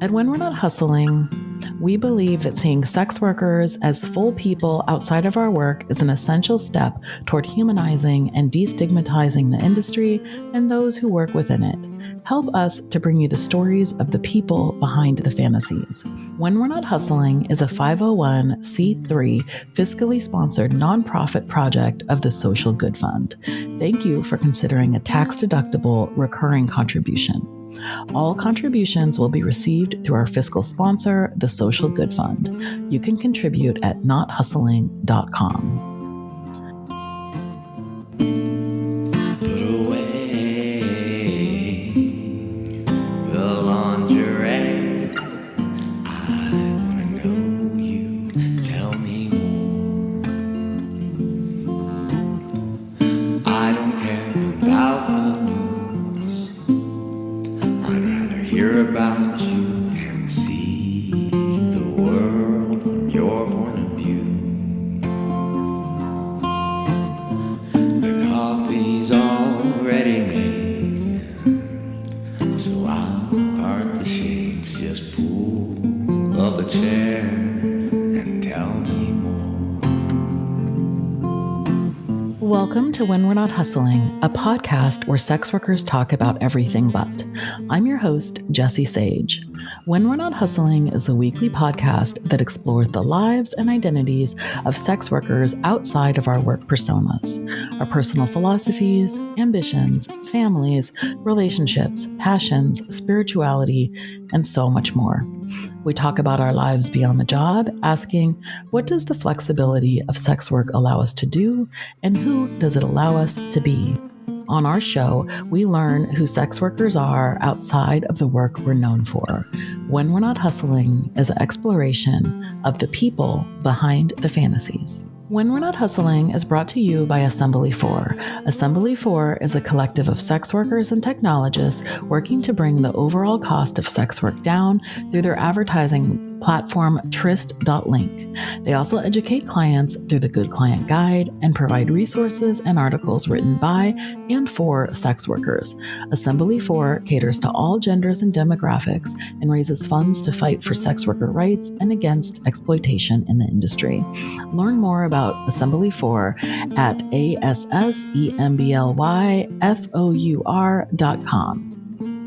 And when we're not hustling, we believe that seeing sex workers as full people outside of our work is an essential step toward humanizing and destigmatizing the industry and those who work within it. Help us to bring you the stories of the people behind the fantasies. When We're Not Hustling is a 501c3 fiscally sponsored nonprofit project of the Social Good Fund. Thank you for considering a tax-deductible recurring contribution. All contributions will be received through our fiscal sponsor, the Social Good Fund. You can contribute at nothustling.com. Put away the lingerie. I wanna know you. Tell me more. I don't care about the hear about you and see the world from your point of view. The coffee's already made, so I'll part the shades, just pull up a chair and tell me more. Welcome to When We're Not Hustling, a podcast where sex workers talk about everything but. I'm your host, Jessie Sage. When We're Not Hustling is a weekly podcast that explores the lives and identities of sex workers outside of our work personas, our personal philosophies, ambitions, families, relationships, passions, spirituality, and so much more. We talk about our lives beyond the job, asking, what does the flexibility of sex work allow us to do, and who does it allow us to be? On our show, we learn who sex workers are outside of the work we're known for. When We're Not Hustling is an exploration of the people behind the fantasies. When We're Not Hustling is brought to you by Assembly 4. Assembly 4 is a collective of sex workers and technologists working to bring the overall cost of sex work down through their advertising platform Tryst.link. They also educate clients through the Good Client Guide and provide resources and articles written by and for sex workers. Assembly 4 caters to all genders and demographics and raises funds to fight for sex worker rights and against exploitation in the industry. Learn more about Assembly 4 at assemblyfour.com.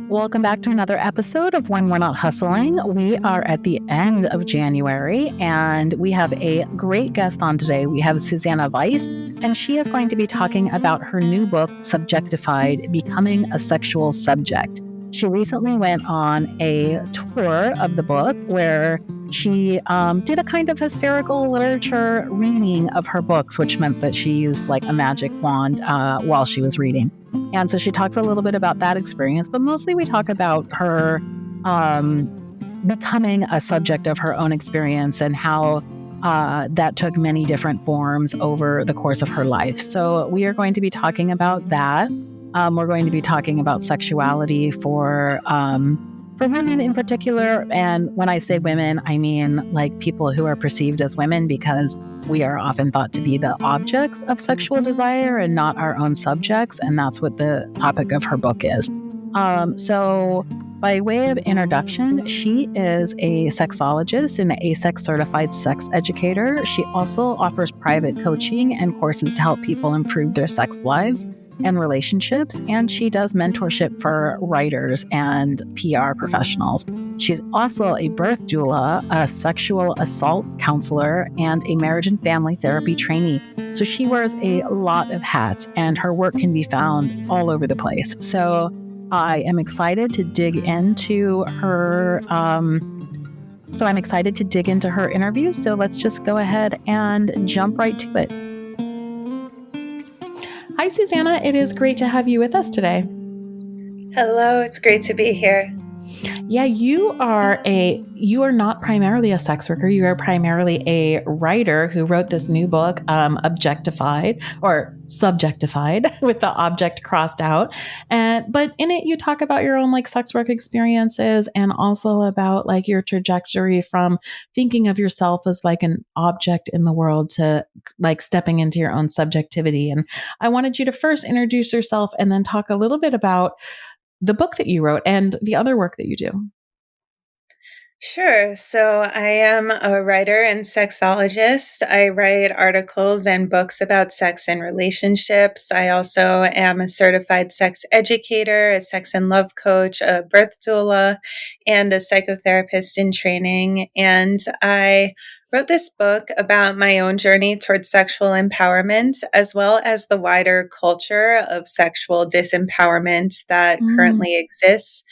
Welcome back to another episode of When We're Not Hustling. We are at the end of January, and we have a great guest on today. We have Suzannah Weiss, and she is going to be talking about her new book, Subjectified, Becoming a Sexual Subject. She recently went on a tour of the book where she did a kind of hysterical literature reading of her books, which meant that she used like a magic wand while she was reading. And so she talks a little bit about that experience, but mostly we talk about her becoming a subject of her own experience and how that took many different forms over the course of her life. So we are going to be talking about that. We're going to be talking about sexuality for women in particular. And when I say women, I mean like people who are perceived as women, because we are often thought to be the objects of sexual desire and not our own subjects. And that's what the topic of her book is. So by way of introduction, she is a sexologist and a sex-certified sex educator. She also offers private coaching and courses to help people improve their sex lives and relationships, and she does mentorship for writers and PR professionals. She's also a birth doula, a sexual assault counselor, and a marriage and family therapy trainee. So she wears a lot of hats, and her work can be found all over the place. So I am excited to dig into her interview. So let's just go ahead and jump right to it. Hi, Suzannah. It is great to have you with us today. Hello, it's great to be here. Yeah, you are not primarily a sex worker. You are primarily a writer who wrote this new book, Objectified or Subjectified with the object crossed out. But in it, you talk about your own like sex work experiences and also about like your trajectory from thinking of yourself as like an object in the world to like stepping into your own subjectivity. And I wanted you to first introduce yourself and then talk a little bit about the book that you wrote and the other work that you do. Sure. So I am a writer and sexologist. I write articles and books about sex and relationships. I also am a certified sex educator, a sex and love coach, a birth doula, and a psychotherapist in training. And I wrote this book about my own journey towards sexual empowerment, as well as the wider culture of sexual disempowerment that Mm, currently exists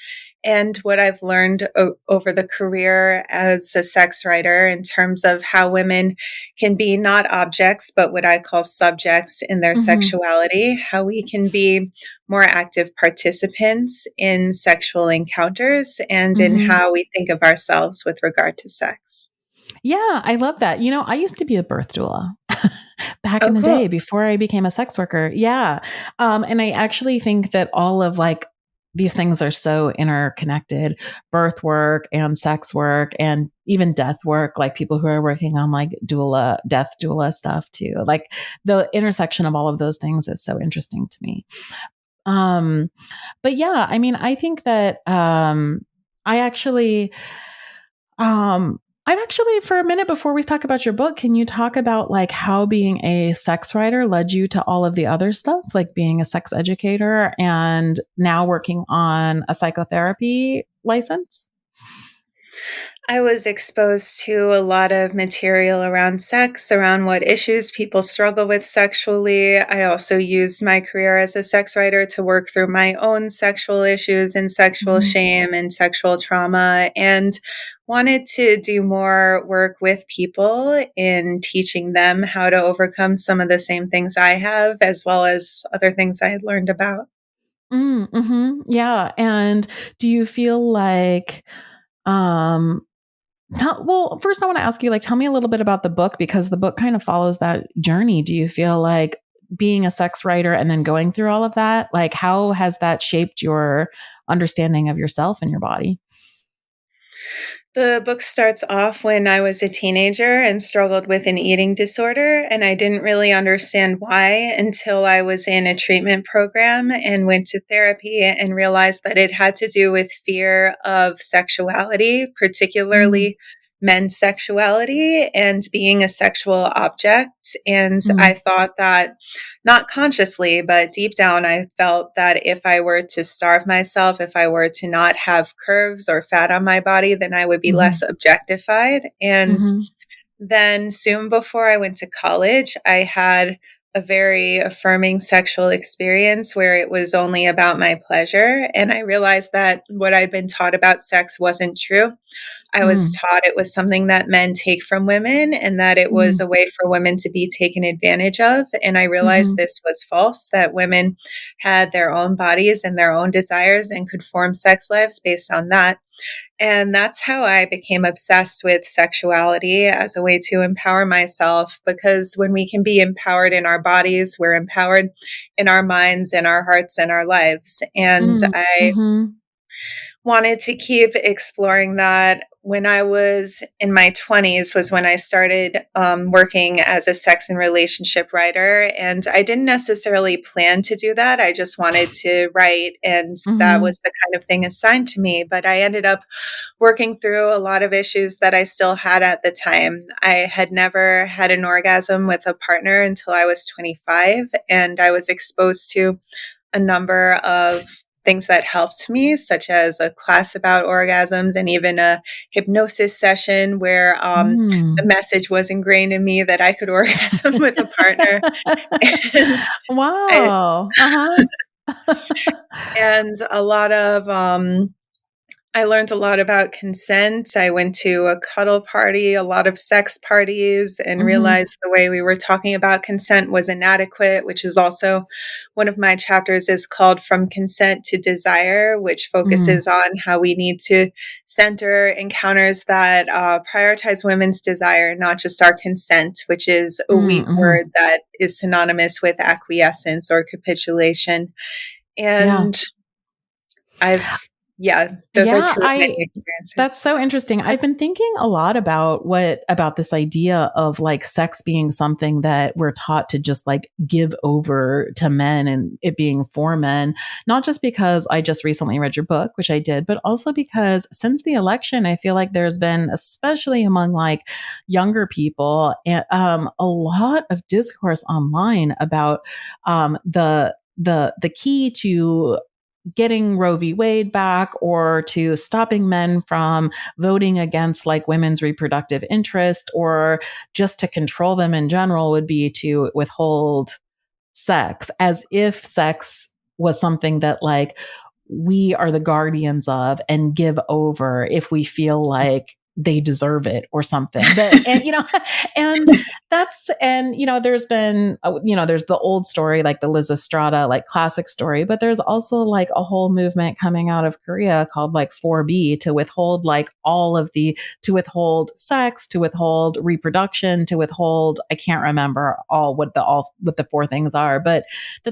and what I've learned over the career as a sex writer in terms of how women can be not objects, but what I call subjects in their hmm sexuality, how we can be more active participants in sexual encounters and in hmm how we think of ourselves with regard to sex. Yeah, I love that. I used to be a birth doula back Oh, in the cool. day before I became a sex worker. Yeah. And I actually think that all of these things are so interconnected, birth work and sex work and even death work, like people who are working on like death doula stuff too. Like the intersection of all of those things is so interesting to me. Um, but yeah, I mean, I think that I actually I'm actually for a minute before we talk about your book, can you talk about like how being a sex writer led you to all of the other stuff, like being a sex educator and now working on a psychotherapy license? I was exposed to a lot of material around sex, around what issues people struggle with sexually. I also used my career as a sex writer to work through my own sexual issues and sexual Mhm. shame and sexual trauma, and wanted to do more work with people in teaching them how to overcome some of the same things I have, as well as other things I had learned about. Yeah. And do you feel like, um, well, first I want to ask you, like, tell me a little bit about the book because the book kind of follows that journey. Do you feel like being a sex writer and then going through all of that, like, how has that shaped your understanding of yourself and your body? The book starts off when I was a teenager and struggled with an eating disorder, and I didn't really understand why until I was in a treatment program and went to therapy and realized that it had to do with fear of sexuality, Mm, particularly men's sexuality and being a sexual object. And I mm, thought that not consciously, but deep down, I felt that if I were to starve myself, if I were to not have curves or fat on my body, then I would be less mhm, objectified. And mhm, then soon before I went to college, I had a very affirming sexual experience where it was only about my pleasure. And I realized that what I'd been taught about sex wasn't true. I was mm, taught it was something that men take from women and that it was mm, a way for women to be taken advantage of. And I realized mhm, this was false, that women had their own bodies and their own desires and could form sex lives based on that. And that's how I became obsessed with sexuality as a way to empower myself. Because when we can be empowered in our bodies, we're empowered in our minds and our hearts and our lives. And mm, I mhm, wanted to keep exploring that. When I was in my 20s was when I started working as a sex and relationship writer. And I didn't necessarily plan to do that. I just wanted to write, and that mhm, was the kind of thing assigned to me. But I ended up working through a lot of issues that I still had at the time. I had never had an orgasm with a partner until I was 25, and I was exposed to a number of things that helped me, such as a class about orgasms and even a hypnosis session where the mm. message was ingrained in me that I could orgasm with a partner. And I, Wow. Uh-huh. and a lot of I learned a lot about consent. I went to a cuddle party, a lot of sex parties, and Mhm, realized the way we were talking about consent was inadequate, which is also one of my chapters is called From Consent to Desire, which mm, focuses on how we need to center encounters that prioritize women's desire, not just our consent, which is a mm, weak word mhm. that is synonymous with acquiescence or capitulation. Yeah. And I've yeah, those are Yeah, two of many experiences. that's so interesting. I've been thinking a lot about this idea of like sex being something that we're taught to just like give over to men and it being for men, not just because I just recently read your book, which I did, but also because since the election, I feel like there's been, especially among like younger people, a lot of discourse online about the key to getting Roe v. Wade back or to stopping men from voting against like women's reproductive interest or just to control them in general would be to withhold sex, as if sex was something that like we are the guardians of and give over if we feel like they deserve it or something. But and and there's been there's the old story like the Liz Estrada like classic story, but there's also like a whole movement coming out of Korea called like 4B to withhold like to withhold sex, to withhold reproduction, to withhold, I can't remember what the four things are, but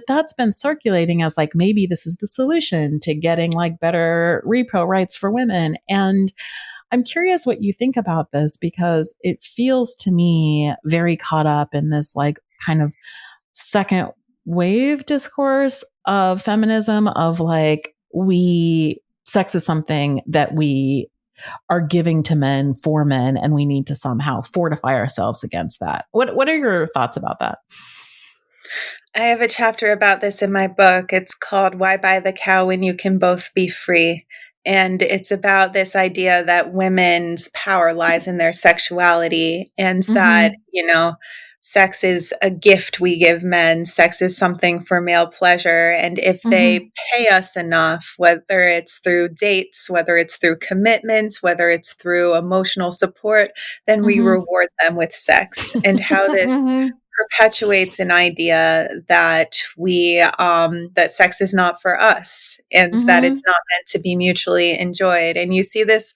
that's been circulating as like maybe this is the solution to getting like better repro rights for women. And I'm curious what you think about this because it feels to me very caught up in this like kind of second wave discourse of feminism of like sex is something that we are giving to men for men and we need to somehow fortify ourselves against that. What are your thoughts about that? I have a chapter about this in my book. It's called Why Buy the Cow When You Can Both Be Free? And it's about this idea that women's power lies in their sexuality and that, sex is a gift we give men. Sex is something for male pleasure. And if they pay us enough, whether it's through dates, whether it's through commitments, whether it's through emotional support, then we reward them with sex. And how this perpetuates an idea that that sex is not for us and that it's not meant to be mutually enjoyed. And you see this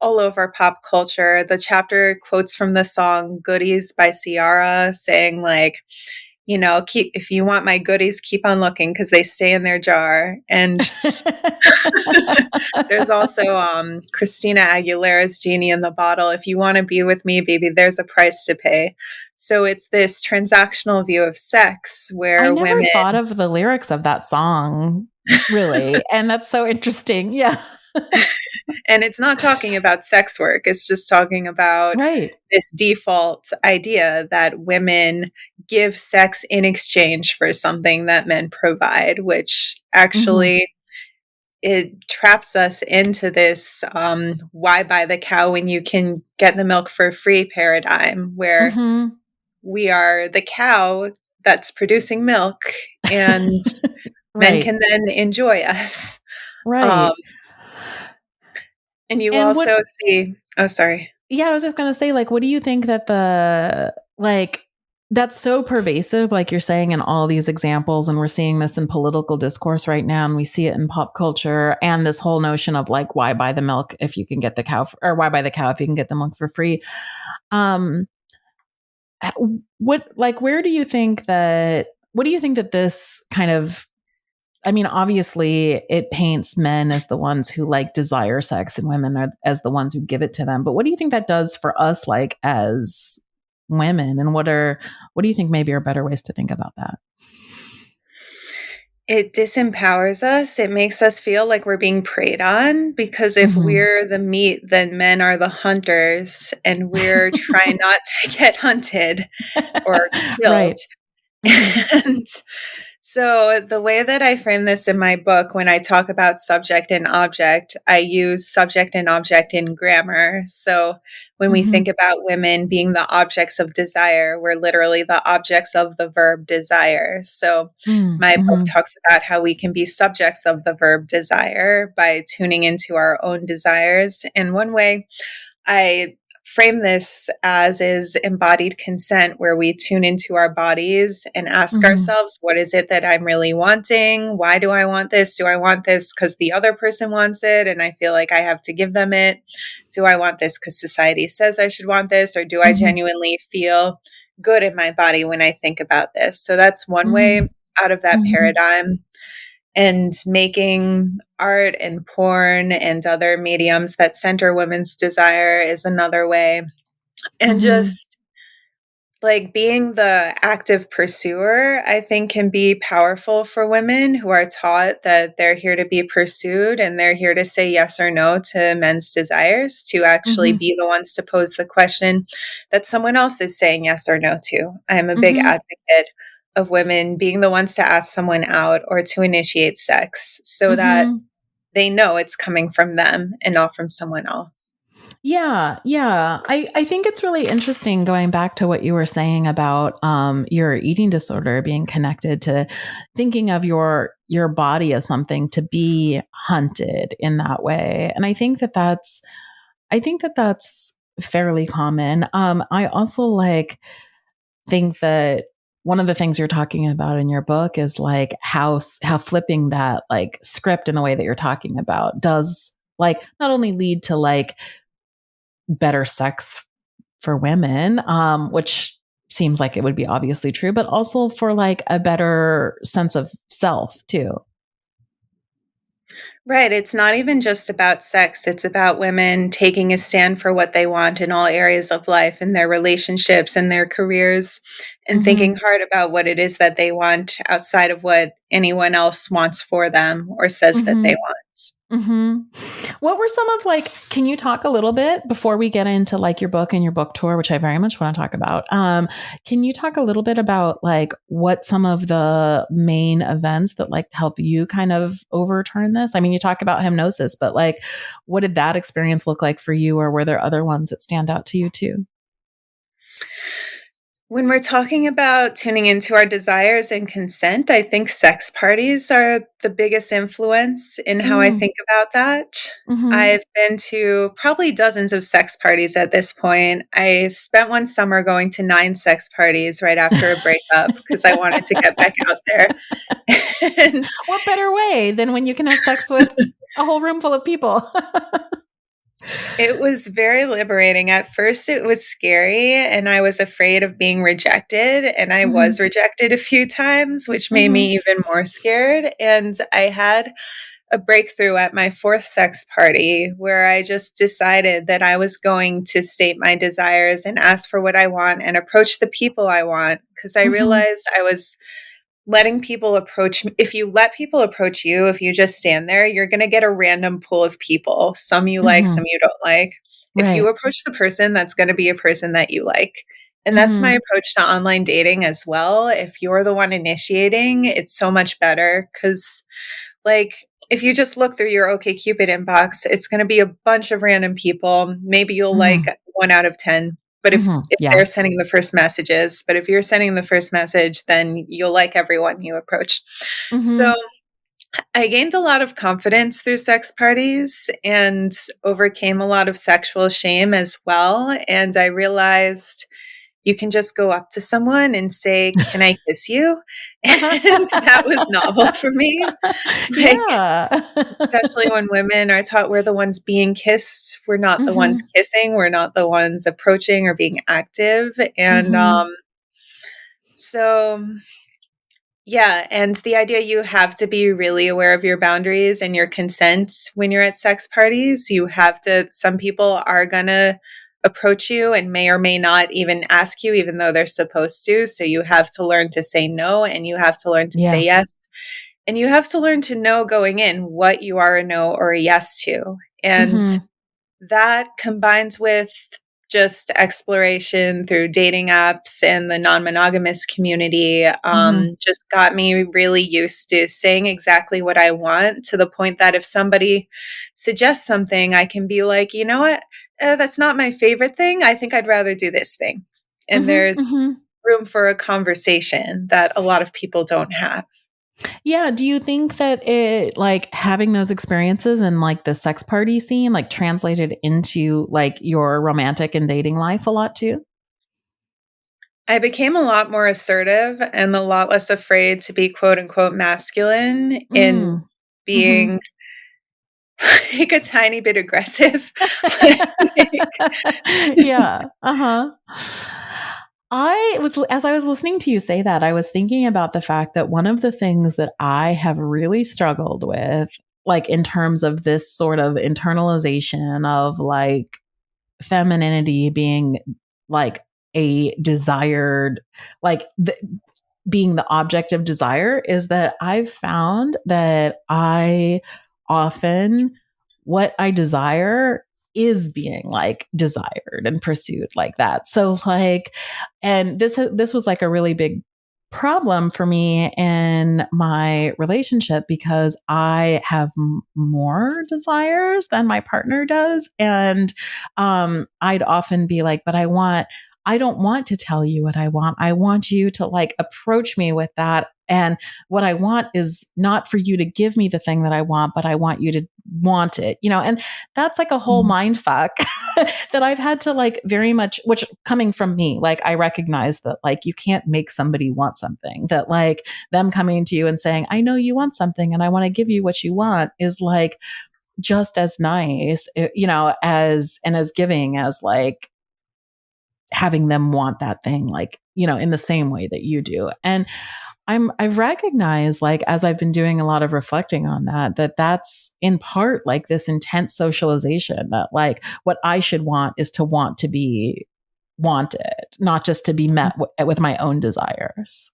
all over pop culture. The chapter quotes from the song Goodies by Ciara saying like, if you want my goodies, keep on looking because they stay in their jar. And there's also Christina Aguilera's Genie in the Bottle. If you want to be with me, baby, there's a price to pay. So it's this transactional view of sex where I never women thought of the lyrics of that song, really. And that's so interesting. Yeah. And it's not talking about sex work. It's just talking about this default idea that women give sex in exchange for something that men provide, which actually it traps us into this why buy the cow when you can get the milk for free paradigm where we are the cow that's producing milk and men can then enjoy us. Right. And you also see, oh, sorry. Yeah, I was just going to say, like, what do you think that that's so pervasive, like you're saying, in all these examples, and we're seeing this in political discourse right now, and we see it in pop culture, and this whole notion of like, why buy the milk if you can get the cow, or why buy the cow if you can get the milk for free? What do you think that this kind of, I mean, obviously it paints men as the ones who like desire sex and women are as the ones who give it to them. But what do you think that does for us, like as women? And what do you think maybe are better ways to think about that? It disempowers us. It makes us feel like we're being preyed on because if we're the meat, then men are the hunters and we're trying not to get hunted or killed. And so the way that I frame this in my book, when I talk about subject and object, I use subject and object in grammar. So when we think about women being the objects of desire, we're literally the objects of the verb desire. So my book talks about how we can be subjects of the verb desire by tuning into our own desires. And one way I frame this as is embodied consent, where we tune into our bodies and ask ourselves, what is it that I'm really wanting? Why do I want this? Do I want this because the other person wants it and I feel like I have to give them it? Do I want this because society says I should want this? Or do I genuinely feel good in my body when I think about this? So that's one way out of that paradigm. and making art and porn and other mediums that center women's desire is another way. And just like being the active pursuer, I think can be powerful for women who are taught that they're here to be pursued and they're here to say yes or no to men's desires, to actually be the ones to pose the question that someone else is saying yes or no to. I'm a big advocate of women being the ones to ask someone out or to initiate sex so that they know it's coming from them and not from someone else. Yeah, yeah. I think it's really interesting going back to what you were saying about your eating disorder being connected to thinking of your body as something to be hunted in that way. And I think that that's fairly common. I also think that one of the things you're talking about in your book is like how flipping that like script in the way that you're talking about does like not only lead to like better sex for women, which seems like it would be obviously true, but also for like a better sense of self too. Right. It's not even just about sex. It's about women taking a stand for what they want in all areas of life, in their relationships and their careers, and thinking hard about what it is that they want outside of what anyone else wants for them or says that they want. What were some of like, can you talk a little bit before we get into like your book and your book tour, which I very much want to talk about? Can you talk a little bit about like what some of the main events that like help you kind of overturn this? I mean, you talk about hypnosis, but like, what did that experience look like for you? Or were there other ones that stand out to you too? When we're talking about tuning into our desires and consent, I think sex parties are the biggest influence in how I think about that. I've been to probably dozens of sex parties at this point. I spent one summer going to 9 sex parties right after a breakup because I wanted to get back out there. And what better way than when you can have sex with a whole room full of people? it was very liberating. At first, it was scary, and I was afraid of being rejected. And I was rejected a few times, which made me even more scared. And I had a breakthrough at my 4th sex party where I just decided that I was going to state my desires and ask for what I want and approach the people I want. Because I realized I was letting people approach me. If you let people approach you, if you just stand there, you're going to get a random pool of people. Some you like, some you don't like. If you approach the person, that's going to be a person that you like. And that's my approach to online dating as well. If you're the one initiating, it's so much better because, like, if you just look through your OkCupid inbox, it's going to be a bunch of random people. Maybe you'll like 1 out of 10. But if they're sending the first messages, but if you're sending the first message, then you'll like everyone you approach. So I gained a lot of confidence through sex parties and overcame a lot of sexual shame as well. And I realized you can just go up to someone and say, "Can I kiss you?" And that was novel for me. Like, especially when women are taught we're the ones being kissed. We're not the ones kissing. We're not the ones approaching or being active. And so, yeah. And the idea you have to be really aware of your boundaries and your consent when you're at sex parties. You have to, some people are going to approach you and may or may not even ask you, even though they're supposed to. So you have to learn to say no and you have to learn to say yes. And you have to learn to know going in what you are a no or a yes to. And that combines with just exploration through dating apps and the non-monogamous community just got me really used to saying exactly what I want, to the point that if somebody suggests something, I can be like, you know what? That's not my favorite thing. I think I'd rather do this thing. And there's room for a conversation that a lot of people don't have. Yeah. Do you think that it, like, having those experiences and like the sex party scene, like, translated into like your romantic and dating life a lot too? I became a lot more assertive and a lot less afraid to be quote unquote masculine in being like a tiny bit aggressive. Yeah. as I was listening to you say that, I was thinking about the fact that one of the things that I have really struggled with, like in terms of this sort of internalization of like femininity being like a desired, like being the object of desire, is that I've found that what I desire is being like desired and pursued like that. So like, and this was like a really big problem for me in my relationship because I have more desires than my partner does. And I'd often be like, but I don't want to tell you what I want. I want you to like approach me with that. And what I want is not for you to give me the thing that I want, but I want you to want it, and that's like a whole mind fuck that I've had to like very much, which coming from me, like I recognize that like you can't make somebody want something, that like them coming to you and saying, I know you want something and I want to give you what you want is like just as nice, as giving as like having them want that thing, like, in the same way that you do. And I've recognized, like, as I've been doing a lot of reflecting on that's in part like this intense socialization that like what I should want is to want to be wanted, not just to be met with my own desires.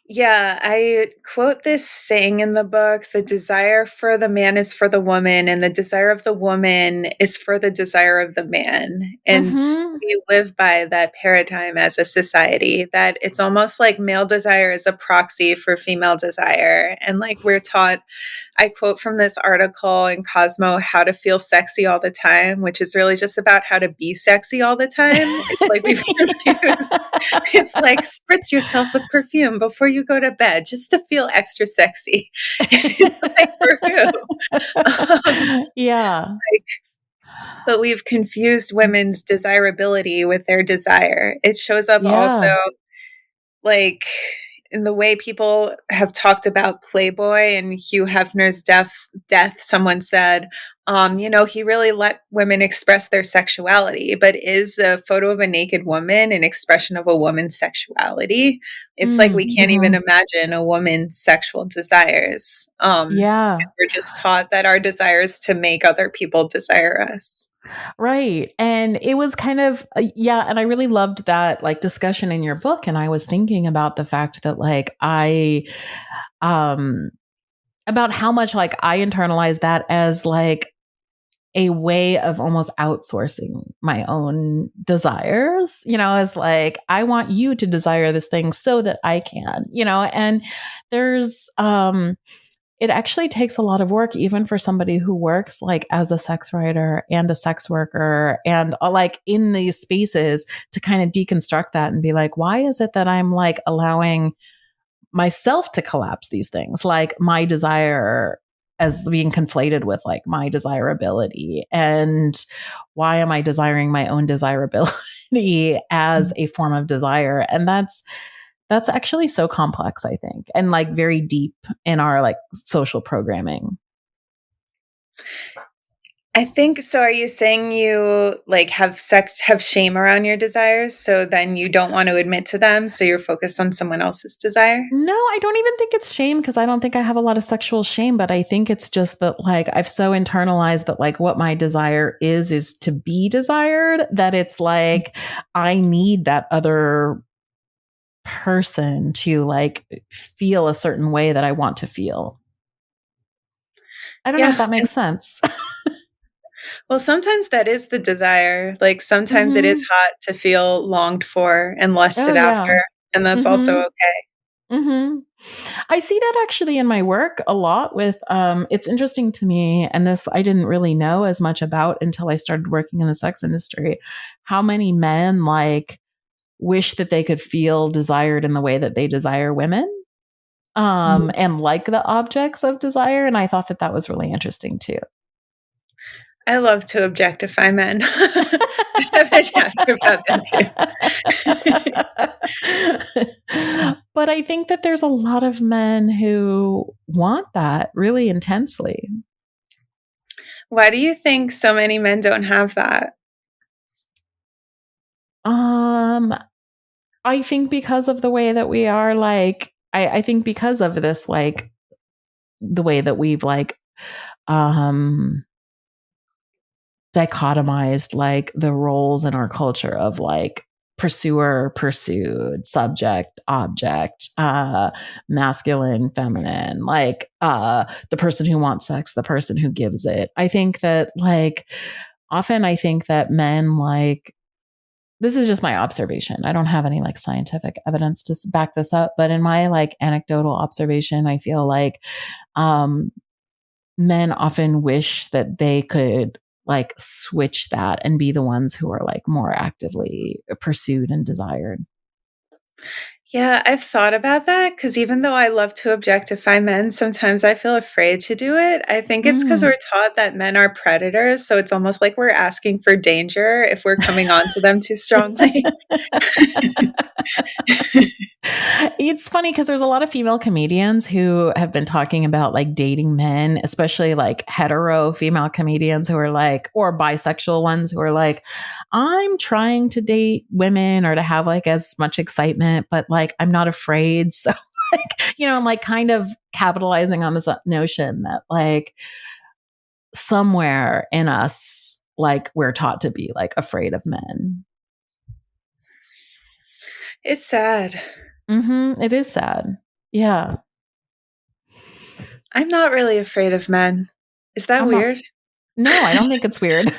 Yeah, I quote this saying in the book, the desire for the man is for the woman, and the desire of the woman is for the desire of the man. And we live by that paradigm as a society, that it's almost like male desire is a proxy for female desire. And like we're taught, I quote from this article in Cosmo, How to Feel Sexy All the Time, which is really just about how to be sexy all the time. It's like we've confused. It's like spritz yourself with perfume before you go to bed just to feel extra sexy. It's like perfume. Yeah. But we've confused women's desirability with their desire. It shows up also like in the way people have talked about Playboy and Hugh Hefner's death, someone said, he really let women express their sexuality, but is a photo of a naked woman an expression of a woman's sexuality? It's like we can't even imagine a woman's sexual desires. We're just taught that our desire is to make other people desire us. Right. And it was kind of, and I really loved that like discussion in your book. And I was thinking about the fact that like about how much like I internalized that as like a way of almost outsourcing my own desires, as like, I want you to desire this thing so that I can, and there's, it actually takes a lot of work, even for somebody who works like as a sex writer and a sex worker and like in these spaces, to kind of deconstruct that and be like, why is it that I'm like allowing myself to collapse these things, like my desire as being conflated with like my desirability, and why am I desiring my own desirability as a form of desire? And that's actually so complex, I think, and like very deep in our like social programming. I think so. Are you saying you like have shame around your desires, so then you don't want to admit to them, so you're focused on someone else's desire? No, I don't even think it's shame, because I don't think I have a lot of sexual shame, but I think it's just that like I've so internalized that like what my desire is to be desired, that it's like I need that other person to like feel a certain way that I want to feel. I don't know if that makes sense. Well, sometimes that is the desire. Like sometimes it is hot to feel longed for and lusted after, and that's also okay. I see that actually in my work a lot with, it's interesting to me, and this I didn't really know as much about until I started working in the sex industry, how many men like wish that they could feel desired in the way that they desire women, and like the objects of desire. And I thought that was really interesting too. I love to objectify men. I have a chapter about that too. But I think that there's a lot of men who want that really intensely. Why do you think so many men don't have that? I think because of the way that we are like, I think because of this, like the way that we've like, dichotomized like the roles in our culture of like pursuer, pursued, subject, object, masculine, feminine, like the person who wants sex, the person who gives it. I think that like often I think that men like, this is just my observation. I don't have any like scientific evidence to back this up, but in my like anecdotal observation, I feel like men often wish that they could like switch that and be the ones who are like more actively pursued and desired. Yeah, I've thought about that because even though I love to objectify men, sometimes I feel afraid to do it. I think it's because Mm. we're taught that men are predators. So it's almost like we're asking for danger if we're coming on to them too strongly. It's funny because there's a lot of female comedians who have been talking about like dating men, especially like hetero female comedians who are like, or bisexual ones who are like, I'm trying to date women or to have like as much excitement, but like I'm not afraid. So, like, you know, I'm like kind of capitalizing on this notion that like somewhere in us, like we're taught to be like afraid of men. It's sad. It is sad. Yeah. I'm not really afraid of men. Is that I'm not. weird? No, I don't think it's weird.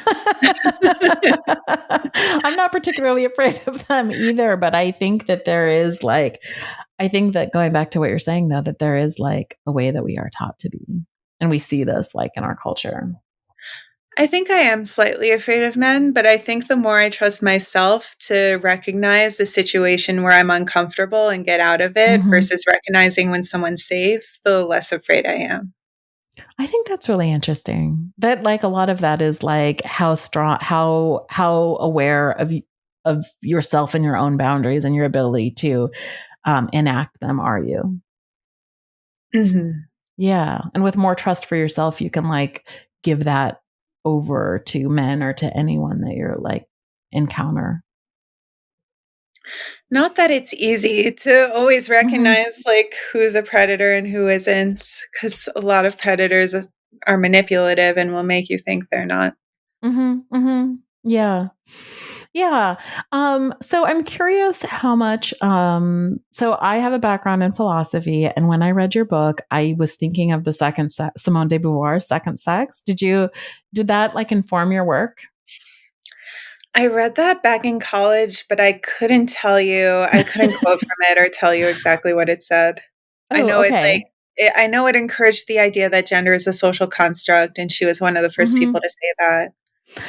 I'm not particularly afraid of them either, but I think that there is like, I think that going back to what you're saying though, that there is like a way that we are taught to be. And we see this like in our culture. I think I am slightly afraid of men, but I think the more I trust myself to recognize a situation where I'm uncomfortable and get out of it Mm-hmm. versus recognizing when someone's safe, the less afraid I am. I think that's really interesting. That like a lot of that is like how strong, how aware of yourself and your own boundaries and your ability to enact them are you? Mm-hmm. Yeah, and with more trust for yourself, you can like give that over to men or to anyone that you're like encounter. Not that it's easy to always Mm-hmm. recognize like who's a predator and who isn't, because a lot of predators are manipulative and will make you think they're not. Mm-hmm. Mm-hmm. Yeah. Yeah. So I'm curious how much so I have a background in philosophy, and when I read your book, I was thinking of the second sex, Simone de Beauvoir's Second Sex. Did that like inform your work? I read that back in college, but I couldn't tell you, I couldn't quote from it or tell you exactly what it said. I Oh, know it like okay. I know it encouraged the idea that gender is a social construct, and she was one of the first Mm-hmm. people to say that,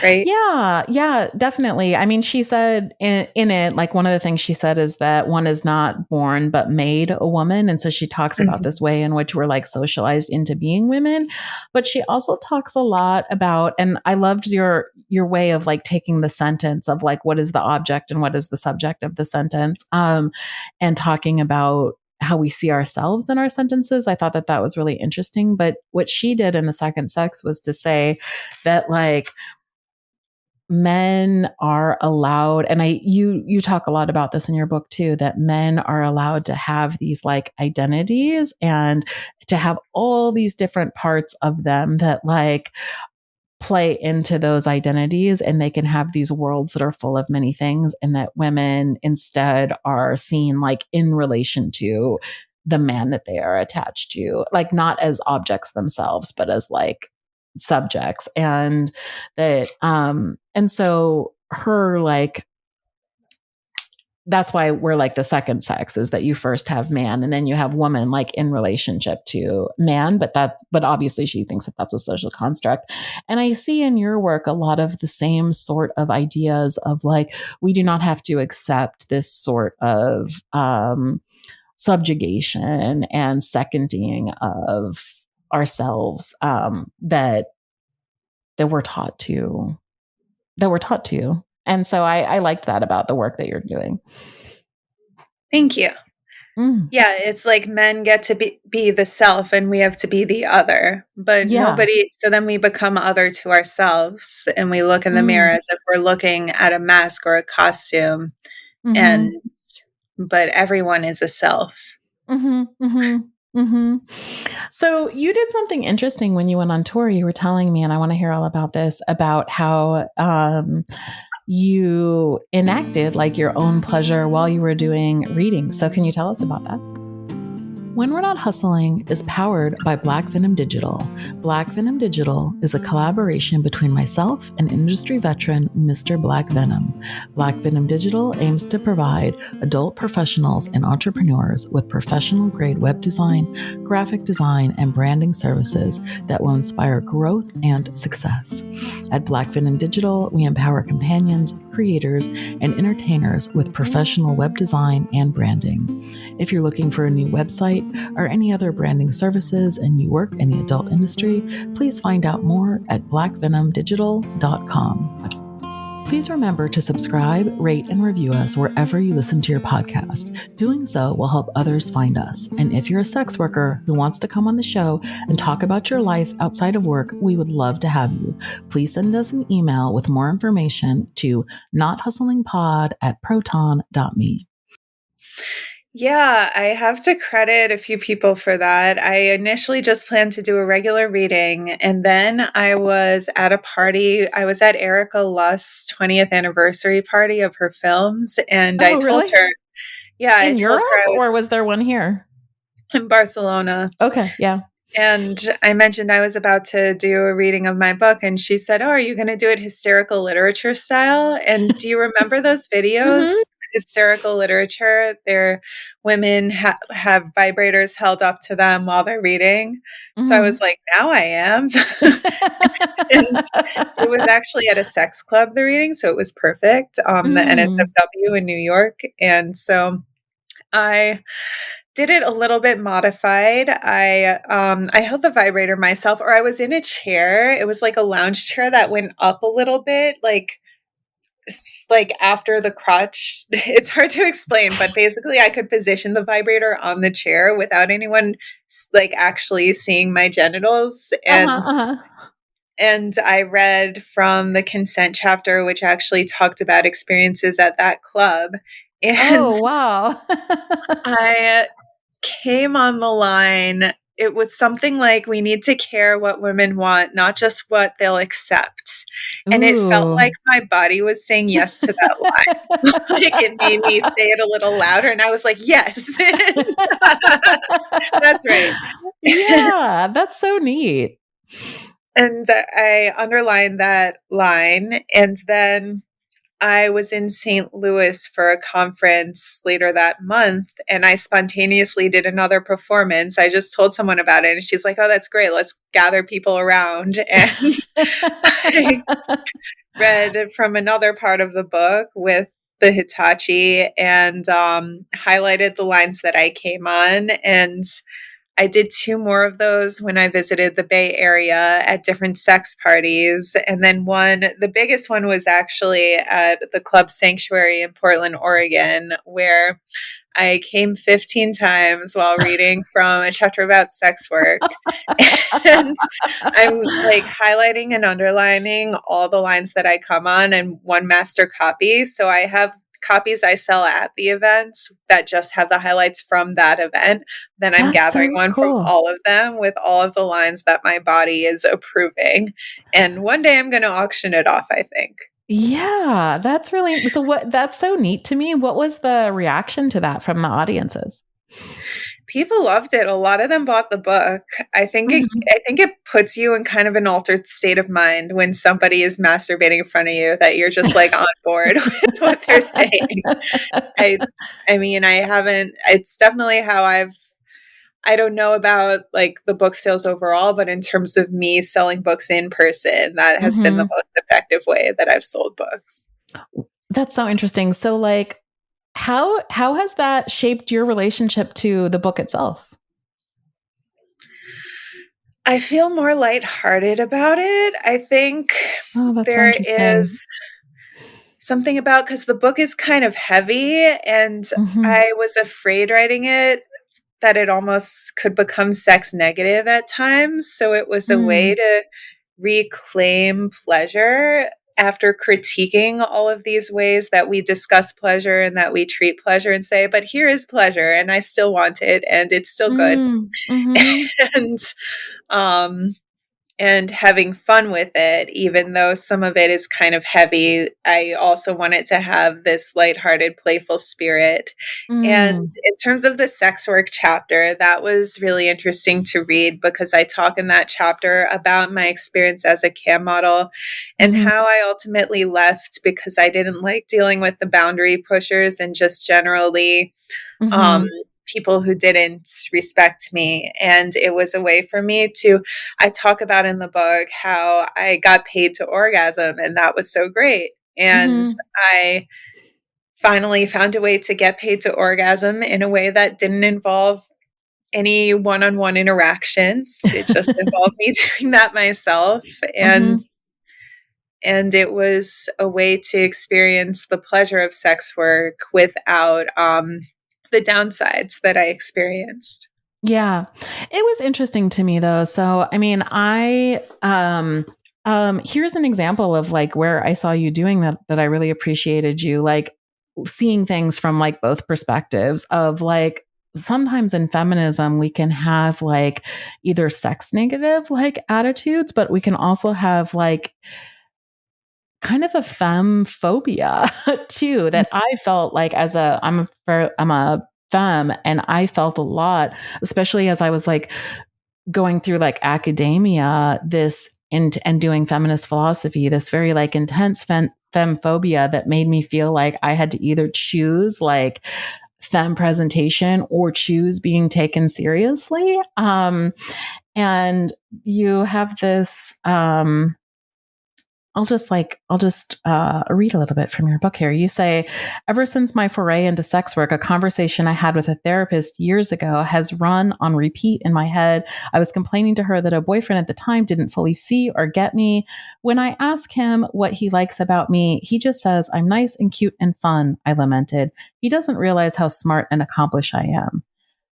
right? Yeah, yeah, definitely. I mean, she said in it, like one of the things she said is that one is not born but made a woman. And so she talks about this Mhm. way in which we're like socialized into being women. But she also talks a lot about, and I loved your way of like taking the sentence of like what is the object and what is the subject of the sentence, and talking about how we see ourselves in our sentences. I thought that that was really interesting. But what she did in the second sex was to say that like men are allowed, and you talk a lot about this in your book too, that men are allowed to have these like identities and to have all these different parts of them that like play into those identities, and they can have these worlds that are full of many things, and that women instead are seen like in relation to the man that they are attached to, like not as objects themselves but as like subjects. And that and so her like, that's why we're like the second sex is that you first have man and then you have woman like in relationship to man, but obviously she thinks that that's a social construct. And I see in your work a lot of the same sort of ideas of like we do not have to accept this sort of subjugation and seconding of ourselves, that we're taught to, and so I liked that about the work that you're doing. Thank you. Yeah, it's like men get to be the self and we have to be the other, but Yeah. so then we become other to ourselves and we look in the mirror Mm. as if we're looking at a mask or a costume, and Mhm. but everyone is a self. Mhm. Mhm. Mhm. So you did something interesting when you went on tour. You were telling me, and I want to hear all about this, about how you enacted like your own pleasure while you were doing readings. So can you tell us about that? When We're Not Hustling is powered by Black Venom Digital. Black Venom Digital is a collaboration between myself and industry veteran Mr. Black Venom. Black Venom Digital aims to provide adult professionals and entrepreneurs with professional grade web design, graphic design, and branding services that will inspire growth and success. At Black Venom Digital, we empower companions, creators, and entertainers with professional web design and branding. If you're looking for a new website or any other branding services and you work in the adult industry, please find out more at blackvenomdigital.com. Please remember to subscribe, rate, and review us wherever you listen to your podcast. Doing so will help others find us. And if you're a sex worker who wants to come on the show and talk about your life outside of work, we would love to have you. Please send us an email with more information to nothustlingpod@proton.me. Yeah, I have to credit a few people for that. I initially just planned to do a regular reading, and then I was at a party. I was at Erica Lust's 20th anniversary party of her films, and I Oh, told really? her, yeah, I In told her Europe, I was or was there one here? in Barcelona. Okay, yeah. And I mentioned I was about to do a reading of my book, and she said, "Oh, are you going to do it hysterical literature style?" And do you remember those videos? Mm-hmm. Hysterical literature, they're women have vibrators held up to them while they're reading. So I was Mm-hmm. like, now I am. And it was actually at a sex club, the reading, so it was perfect, the Mm. NSFW in New York. And so I did it a little bit modified. I held the vibrator myself, or I was in a chair. It was like a lounge chair that went up a little bit, like after the crotch. It's hard to explain, but basically I could position the vibrator on the chair without anyone like actually seeing my genitals. Uh-huh, and uh-huh. and I read from the consent chapter, which actually talked about experiences at that club. And Oh, wow. I came on the line. It was something like, we need to care what women want, not just what they'll accept. And it felt Ooh. like my body was saying yes to that line. Like, it made me say it a little louder, and I was like, yes. That's right. Yeah, that's so neat. And I underlined that line. And then I was in St. Louis for a conference later that month, and I spontaneously did another performance. I just told someone about it, and she's like, "Oh, that's great. Let's gather people around." And I read from another part of the book with the Hitachi, and highlighted the lines that I came on. And I did two more of those when I visited the Bay Area at different sex parties. And then the biggest one was actually at the Club Sanctuary in Portland, Oregon, where I came 15 times while reading from a chapter about sex work. And I'm like highlighting and underlining all the lines that I come on and one master copy. So I have copies I sell at the events that just have the highlights from that event. Then I'm That's gathering so one from cool. all of them with all of the lines that my body is approving. And one day I'm going to auction it off, I think. Yeah, that's so neat to me. What was the reaction to that from the audiences? People loved it. A lot of them bought the book. Mhm. I think it puts you in kind of an altered state of mind when somebody is masturbating in front of you, that you're just like on board with what they're saying. I I mean, I haven't it's definitely how I don't know about like the book sales overall, but in terms of me selling books in person, that has been the Mhm. most effective way that I've sold books. That's so interesting. So like how has that shaped your relationship to the book itself? I feel more lighthearted about it. I think Oh, that's so there interesting. is something about, because the book is kind of heavy, and Mm-hmm. I was afraid writing it that it almost could become sex negative at times. So it was a way Mm. to reclaim pleasure after critiquing all of these ways that we discuss pleasure and that we treat pleasure, and say, but here is pleasure and I still want it and it's still good. Mm. Mm-hmm. and um and having fun with it, even though some of it is kind of heavy. I also want it to have this lighthearted, playful spirit. And Mm. in terms of the sex work chapter, that was really interesting to read, because I talk in that chapter about my experience as a cam model and Mm-hmm. how I ultimately left because I didn't like dealing with the boundary pushers and just generally um, Mm-hmm. people who didn't respect me. And it was a way for me to, I talk about in the book how I got paid to orgasm, and that was so great. And Mm-hmm. I finally found a way to get paid to orgasm in a way that didn't involve any one-on-one interactions. It just involved me doing that myself. Mm-hmm. And it was a way to experience the pleasure of sex work without the downsides that I experienced. Yeah. It was interesting to me though. So, I mean, here's an example of like where I saw you doing that I really appreciated you like seeing things from like both perspectives of like sometimes in feminism we can have like either sex negative like attitudes, but we can also have like kind of a femme phobia too that I felt like as I'm a femme and I felt a lot, especially as I was like going through like academia, and doing feminist philosophy, this very like intense femme phobia that made me feel like I had to either choose like femme presentation or choose being taken seriously. And you have this, I'll just read a little bit from your book here. You say, ever since my foray into sex work, a conversation I had with a therapist years ago has run on repeat in my head. I was complaining to her that a boyfriend at the time didn't fully see or get me. When I ask him what he likes about me, he just says, I'm nice and cute and fun, I lamented. He doesn't realize how smart and accomplished I am.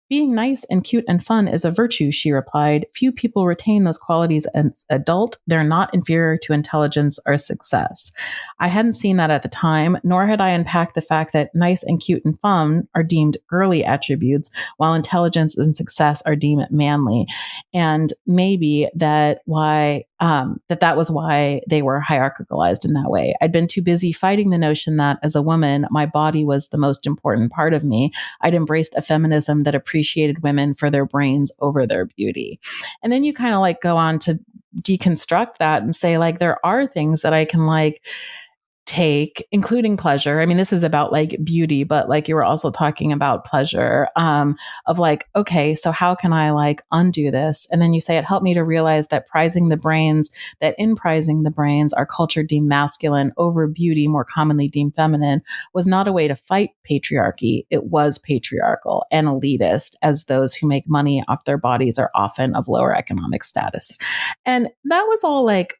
Being nice and cute and fun is a virtue, she replied. Few people retain those qualities as adult. They're not inferior to intelligence or success. I hadn't seen that at the time, nor had I unpacked the fact that nice and cute and fun are deemed girly attributes, while intelligence and success are deemed manly. And maybe that that was why they were hierarchicalized in that way. I'd been too busy fighting the notion that as a woman, my body was the most important part of me. I'd embraced a feminism that appreciated women for their brains over their beauty. And then you kind of like go on to deconstruct that and say, like, there are things that I can like take, including pleasure. I mean, this is about like beauty, but like you were also talking about pleasure, of like, okay, so how can I like undo this? And then you say it helped me to realize that in prizing the brains, our culture deemed masculine over beauty, more commonly deemed feminine, was not a way to fight patriarchy. It was patriarchal and elitist, as those who make money off their bodies are often of lower economic status. And that was all like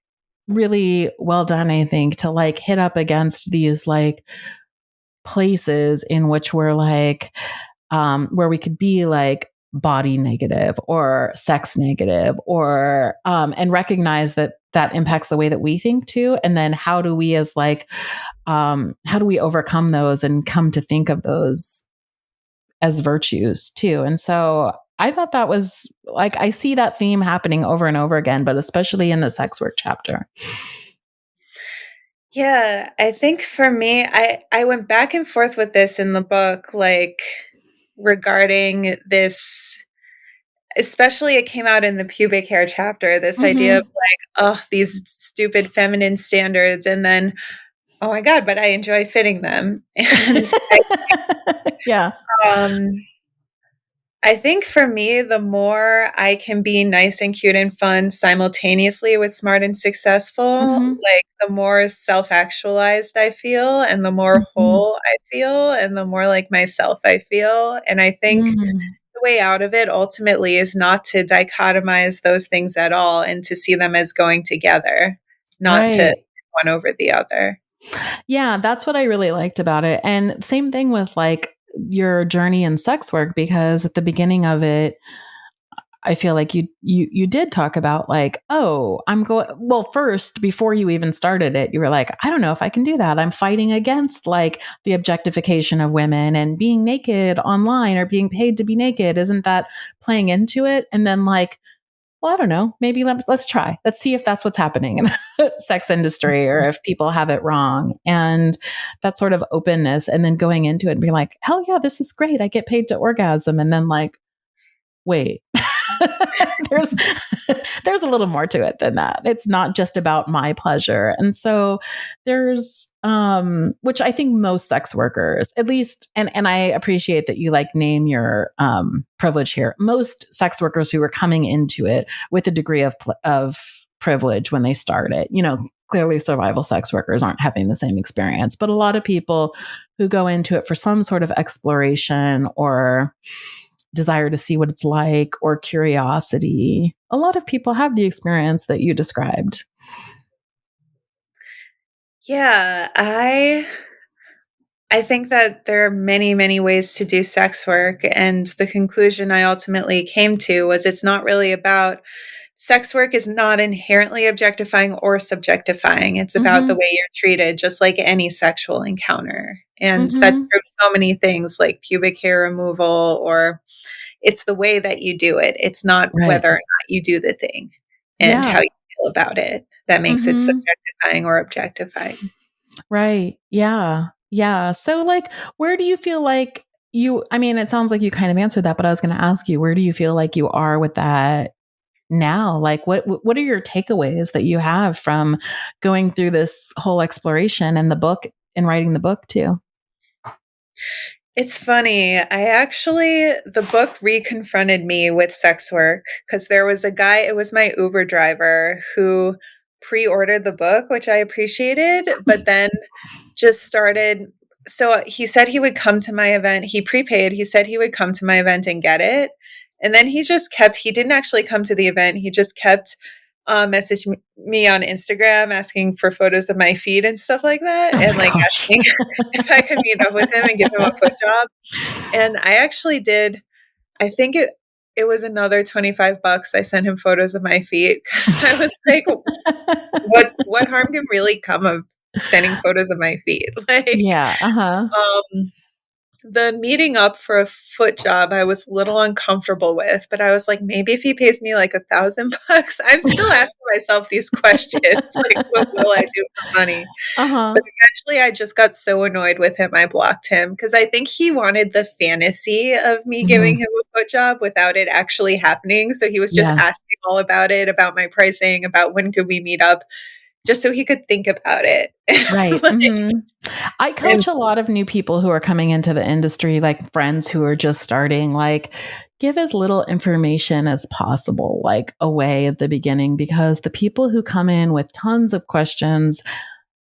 really well done, I think, to like hit up against these like places in which we're like, where we could be like body negative or sex negative or, and recognize that that impacts the way that we think too. And then how do we as like, how do we overcome those and come to think of those as virtues too? And so I thought that was like, I see that theme happening over and over again, but especially in the sex work chapter. Yeah, I think for me, I went back and forth with this in the book, like regarding this, especially it came out in the pubic hair chapter, this idea of Mm-hmm. like, oh, these stupid feminine standards, and then, oh my God, but I enjoy fitting them. And Yeah. um I think for me, the more I can be nice and cute and fun simultaneously with smart and successful, Mm-hmm. like the more self-actualized I feel and the more Mm-hmm. whole I feel and the more like myself I feel. And I think Mm. the way out of it ultimately is not to dichotomize those things at all and to see them as going together, not to Right. one over the other. Yeah, that's what I really liked about it. And same thing with like your journey in sex work, because at the beginning of it, I feel like you did talk about like, oh, I'm going, well, first, before you even started it, you were like, I don't know if I can do that. I'm fighting against like the objectification of women and being naked online or being paid to be naked. Isn't that playing into it? And then like, well, I don't know, maybe let's try. Let's see if that's what's happening in the sex industry or if people have it wrong. And that sort of openness, and then going into it and being like, hell yeah, this is great. I get paid to orgasm. And then like, wait, there's there's a little more to it than that. It's not just about my pleasure. And so there's which I think most sex workers, at least, and I appreciate that you like name your privilege here. Most sex workers who are coming into it with a degree of privilege when they start it, clearly survival sex workers aren't having the same experience, but a lot of people who go into it for some sort of exploration or desire to see what it's like or curiosity, a lot of people have the experience that you described. Yeah, I think that there are many, many ways to do sex work, and the conclusion I ultimately came to was it's not really about sex work is not inherently objectifying or subjectifying. It's about the Mm-hmm. way you're treated, just like any sexual encounter. And that's Mm-hmm. true of so many things like pubic hair removal, or it's the way that you do it. It's not Right. whether or not you do the thing and Yeah. how you feel about it that makes it Mm-hmm. subjectifying or objectifying. Right. Yeah. Yeah. So like, where do you feel like I mean, it sounds like you kind of answered that, but I was going to ask you, where do you feel like you are with that now? Like what are your takeaways that you have from going through this whole exploration and the book and writing the book too? It's funny. The book reconfronted me with sex work because there was a guy, it was my Uber driver who pre ordered the book, which I appreciated, but then just started. So he said he would come to my event. He prepaid. He said he would come to my event and get it. And then he didn't actually come to the event. He just kept messaging me on Instagram asking for photos of my feet and stuff like that. Oh And my like gosh. asking if I could meet up with him and give him a foot job. And I actually did. I think it was another $25. I sent him photos of my feet because I was like, what harm can really come of sending photos of my feet? Like, Yeah. Uh-huh. um, the meeting up for a foot job, I was a little uncomfortable with, but I was like, maybe if he pays me like $1,000, I'm still asking myself these questions, like, what will I do for money? Uh-huh. But eventually I just got so annoyed with him, I blocked him because I think he wanted the fantasy of me giving Mhm. him a foot job without it actually happening. So he was just Yeah. asking all about it, about my pricing, about when could we meet up, just so he could think about it. Right. Like, Mhm. I and coach a lot of new people who are coming into the industry, like friends who are just starting, like give as little information as possible, like away at the beginning, because the people who come in with tons of questions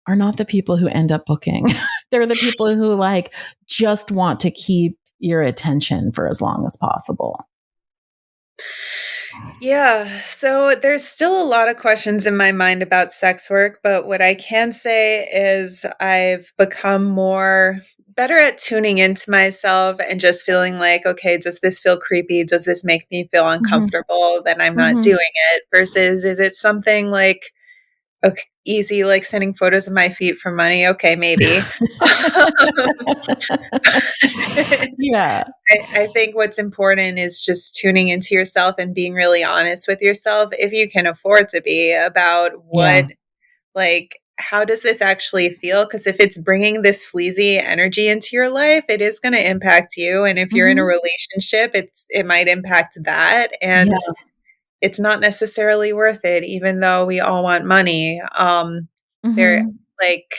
are not the people who end up booking. They're the people who like just want to keep your attention for as long as possible. yeah, so there's still a lot of questions in my mind about sex work, but what I can say is I've become more better at tuning into myself and just feeling like, okay, does this feel creepy? Does this make me feel Mhm. uncomfortable? Then I'm not Mhm. doing it. Versus, is it something like, okay, easy, like sending photos of my feet for money? Okay, maybe. Yeah. I think what's important is just tuning into yourself and being really honest with yourself, if you can afford to be, about Yeah. like, how does this actually feel? Because if it's bringing this sleazy energy into your life, it is going to impact you. And if you're in a Mhm. relationship, it might impact that. And Yeah. it's not necessarily worth it, even though we all want money. There, Mhm. like,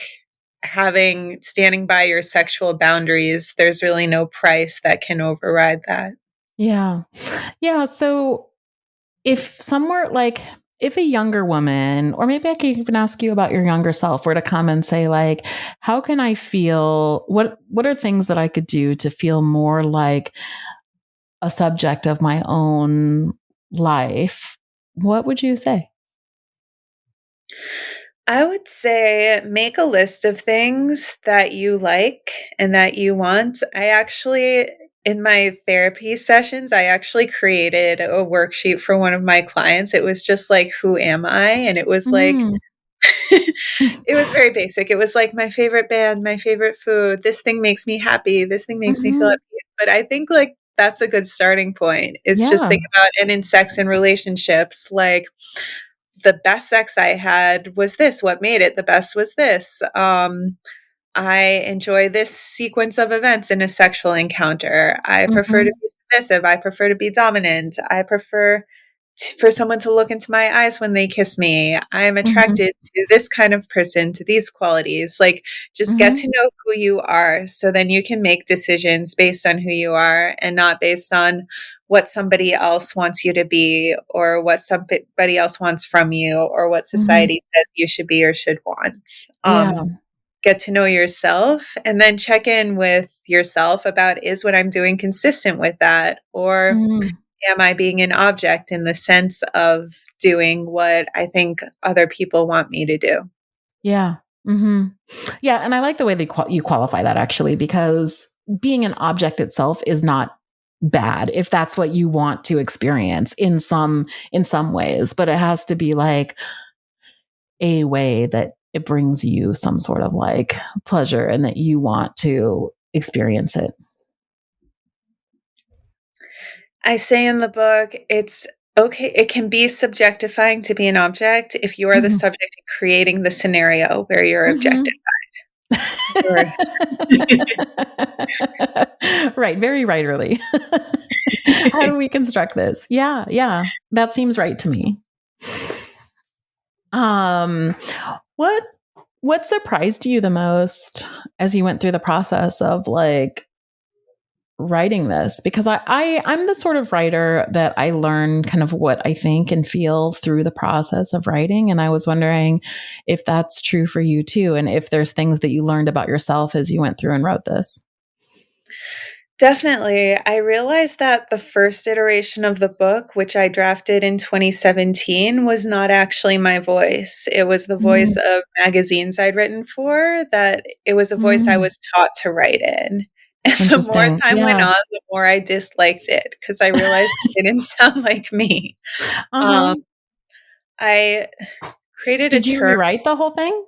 standing by your sexual boundaries, there's really no price that can override that. Yeah. Yeah. So if somewhere like if a younger woman, or maybe I could even ask you about your younger self, were to come and say, like, how can I feel what are things that I could do to feel more like a subject of my own life? What would you say? I would say make a list of things that you like and that you want. In my therapy sessions, I actually created a worksheet for one of my clients. It was just like, who am I? And it was like, Mm. it was very basic. It was like my favorite band, my favorite food. This thing makes me happy. This thing makes me feel Mhm. happy. But I think like that's a good starting point. It's just Yeah. think about, and in sex and relationships, like the best sex I had was this. What made it the best was this. I enjoy this sequence of events in a sexual encounter. I prefer to Mhm. be submissive. I prefer to be dominant. I prefer for someone to look into my eyes when they kiss me. I'm Mhm. attracted to this kind of person, to these qualities. Like, just get Mhm. to know who you are so then you can make decisions based on who you are and not based on what somebody else wants you to be or what somebody else wants from you or what Mhm. society says you should be or should want. Yeah. Get to know yourself and then check in with yourself about, is what I'm doing consistent with that? Or Mhm. am I being an object in the sense of doing what I think other people want me to do? Yeah. Mhm. Yeah, and I like the way that you qualify that actually, because being an object itself is not bad if that's what you want to experience in some ways, but it has to be like a way that it brings you some sort of like pleasure and that you want to experience it. I say in the book, it's okay. It can be subjectifying to be an object if you are the Mhm. subject creating the scenario where you're objective. Mhm. Or Right, very writerly. How do we construct this? Yeah, yeah, that seems right to me. Um, what what surprised you the most as you went through the process of like writing this? Because I'm the sort of writer that I learn kind of what I think and feel through the process of writing, and I was wondering if that's true for you too, and if there's things that you learned about yourself as you went through and wrote this. Definitely. I realized that the first iteration of the book, which I drafted in 2017, was not actually my voice. It was the voice Mm, of magazines I'd written for, that it was a voice I mm, was taught to write in. And the more interesting. time went Yeah. on, the more I disliked it because I realized it didn't sound like me. Uh-huh. Um, I created a Did you term rewrite the whole thing?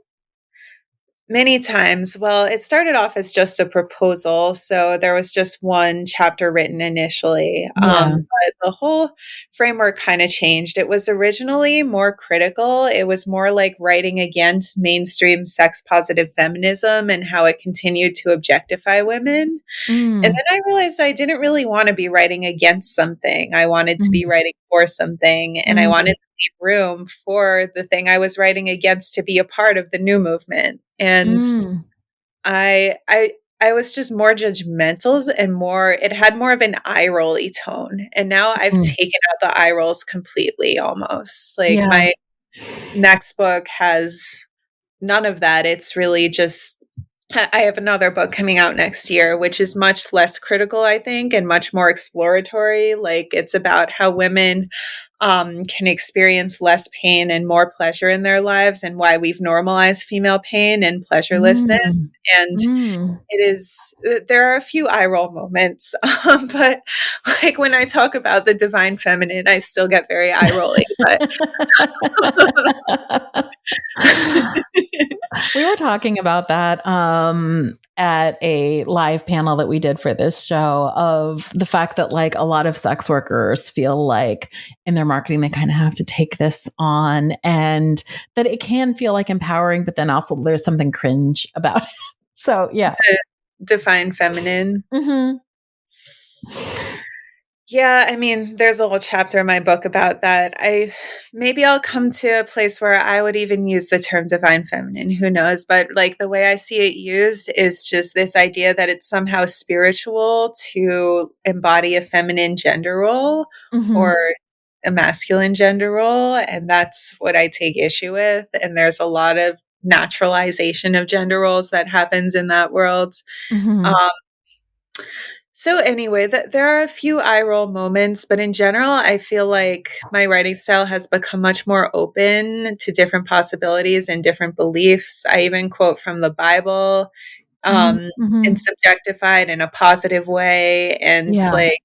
many times. Well, it started off as just a proposal, so there was just one chapter written initially, Yeah. but the whole framework kinda changed. It was originally more critical, it was more like writing against mainstream sex-positive feminism and how it continued to objectify women, and Mm, then I realized I didn't really wanna be writing against something, I wanted to be mm, writing for something, and I wanted mm, to leave room for the thing I was writing against to be a part of the new movement, and mm, I I I was just more judgmental and more it had more of an eye rolly tone, and now I've mm. taken out the eye rolls completely almost. Like, Yeah. my next book has none of that, it's really just I have another book coming out next year, which is much less critical, I think, and much more exploratory. Like, it's about how women can experience less pain and more pleasure in their lives, and why we've normalized female pain and pleasurelessness. Mm, And mm. it is, there are a few eye roll moments, but like when I talk about the divine feminine, I still get very eye rolly. But We were talking about that at a live panel that we did for this show, of the fact that like a lot of sex workers feel like in their marketing they kind of have to take this on, and that it can feel like empowering, but then also there's something cringe about it. So yeah. the divine feminine. Hmm. Yeah, I mean, there's a whole chapter in my book about that. Maybe I'll come to a place where I would even use the term divine feminine, who knows? But like the way I see it used is just this idea that it's somehow spiritual to embody a feminine gender role Hmm. or a masculine gender role, and that's what I take issue with. And there's a lot of naturalization of gender roles that happens in that world. Um, Hmm. So anyway, there are a few eye roll moments, but in general, I feel like my writing style has become much more open to different possibilities and different beliefs. I even quote from the Bible, Mm-hmm. and subjectified in a positive way. And Yeah. like,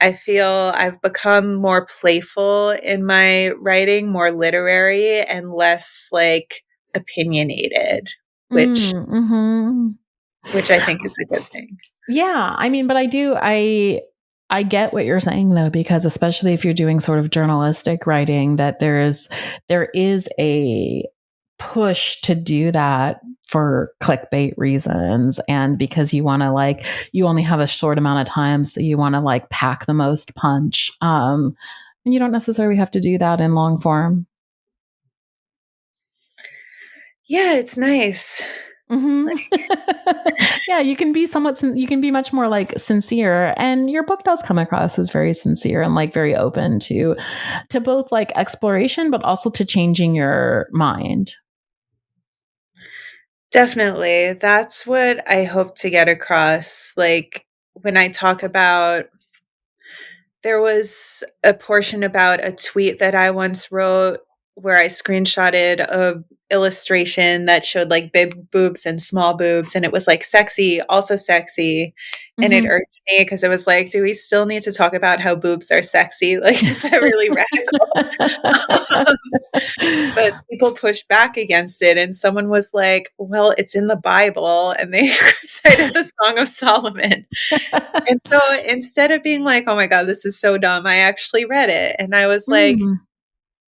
I feel I've become more playful in my writing, more literary, and less like opinionated, which Mm-hmm. which I think is a good thing. Yeah, I mean, but I get what you're saying though, because especially if you're doing sort of journalistic writing, that there is a push to do that for clickbait reasons, and because you want to like, you only have a short amount of time, so you want to like pack the most punch, and you don't necessarily have to do that in long form. Yeah, it's nice. Hmm. Yeah, you can be you can be much more like sincere, and your book does come across as very sincere and like very open to both like exploration, but also to changing your mind. Definitely. That's what I hope to get across. Like when I talk about, there was a portion about a tweet that I once wrote where I screenshotted a illustration that showed like big boobs and small boobs, and it was like sexy, also sexy. And it Hmm. irked me because it was like, do we still need to talk about how boobs are sexy? Like, is that really radical? But people pushed back against it, and someone was like, "Well, it's in the Bible," and they cited the Song of Solomon. And so instead of being like, "Oh my god, this is so dumb," I actually read it, and I was like, Mm,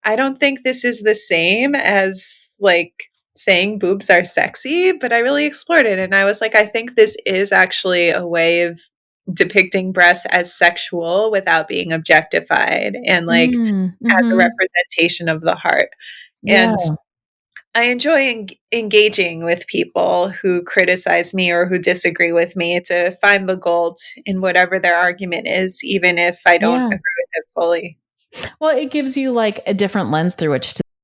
"I don't think this is the same as, like, saying boobs are sexy," but I really explored it, and I was like, "I think this is actually a way of depicting breasts as sexual without being objectified and, like, as a mhm. representation of the heart." Yeah, And I enjoy engaging with people who criticize me or who disagree with me to find the gold in whatever their argument is, even if I don't yeah. agree with it fully. Well, it gives you like a different lens through which to